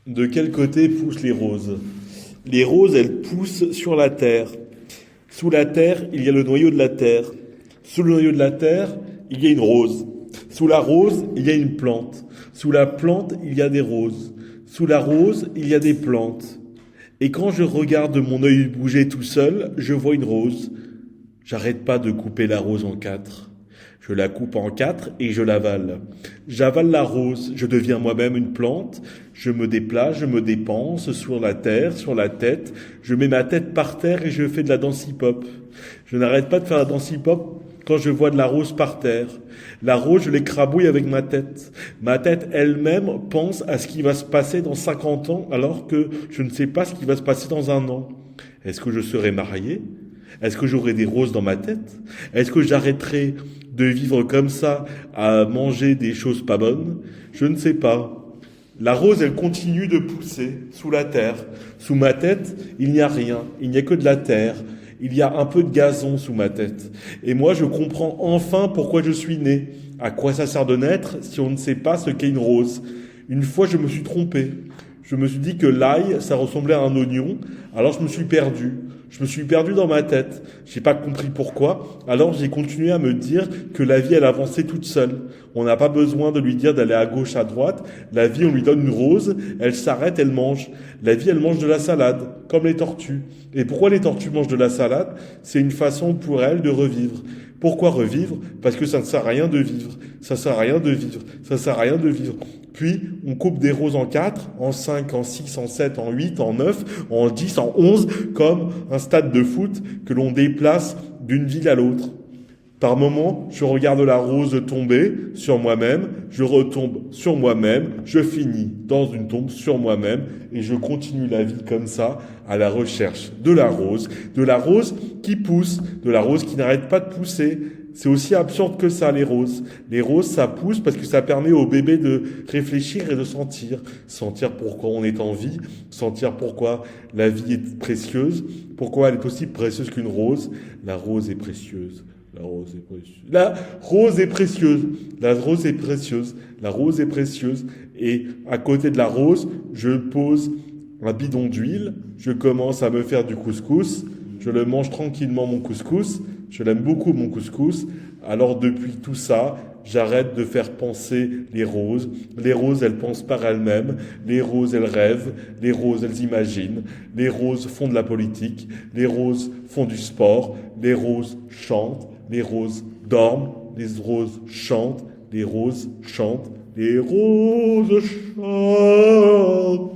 De quel côté poussent les roses? Les roses, elles poussent sur la terre. Sous la terre, il y a le noyau de la terre. Sous le noyau de la terre, il y a une rose. Sous la rose, il y a une plante. Sous la plante, il y a des roses. Sous la rose, il y a des plantes. Et quand je regarde mon œil bouger tout seul, je vois une rose. J'arrête pas de couper la rose en quatre. Je la coupe en quatre et je l'avale. J'avale la rose, je deviens moi-même une plante. Je me déplace, je me dépense sur la terre, sur la tête. Je mets ma tête par terre et je fais de la danse hip-hop. Je n'arrête pas de faire la danse hip-hop quand je vois de la rose par terre. La rose, je l'écrabouille avec ma tête. Ma tête elle-même pense à ce qui va se passer dans 50 ans alors que je ne sais pas ce qui va se passer dans un an. Est-ce que je serai marié? Est-ce que j'aurai des roses dans ma tête? Est-ce que j'arrêterai de vivre comme ça à manger des choses pas bonnes? Je ne sais pas. La rose, elle continue de pousser sous la terre. Sous ma tête, il n'y a rien. Il n'y a que de la terre. Il y a un peu de gazon sous ma tête. Et moi, je comprends enfin pourquoi je suis né. À quoi ça sert de naître si on ne sait pas ce qu'est une rose? Une fois, je me suis trompé. Je me suis dit que l'ail, ça ressemblait à un oignon. Alors je me suis perdu. Je me suis perdu dans ma tête. J'ai pas compris pourquoi. Alors j'ai continué à me dire que la vie, elle avançait toute seule. On n'a pas besoin de lui dire d'aller à gauche, à droite. La vie, on lui donne une rose. Elle s'arrête, elle mange. La vie, elle mange de la salade, comme les tortues. Et pourquoi les tortues mangent de la salade? C'est une façon pour elles de revivre. Pourquoi revivre? Parce que ça ne sert à rien de vivre. Ça sert à rien de vivre. Ça sert à rien de vivre. Puis, on coupe des roses en 4, en 5, en 6, en 7, en 8, en 9, en 10, en 11, comme un stade de foot que l'on déplace d'une ville à l'autre. Par moments, je regarde la rose tomber sur moi-même, je retombe sur moi-même, je finis dans une tombe sur moi-même et je continue la vie comme ça à la recherche de la rose qui pousse, de la rose qui n'arrête pas de pousser. C'est aussi absurde que ça, les roses. Les roses, ça pousse parce que ça permet au bébé de réfléchir et de sentir. Sentir pourquoi on est en vie, sentir pourquoi la vie est précieuse, pourquoi elle est aussi précieuse qu'une rose. La rose est précieuse. La rose est précieuse. La rose est précieuse. La rose est précieuse. La rose est précieuse. Et à côté de la rose, je pose un bidon d'huile. Je commence à me faire du couscous. Je le mange tranquillement, mon couscous. Je l'aime beaucoup, mon couscous. Alors, depuis tout ça, j'arrête de faire penser les roses. Les roses, elles pensent par elles-mêmes. Les roses, elles rêvent. Les roses, elles imaginent. Les roses font de la politique. Les roses font du sport. Les roses chantent. Les roses dorment. Les roses chantent. Les roses chantent. Les roses chantent.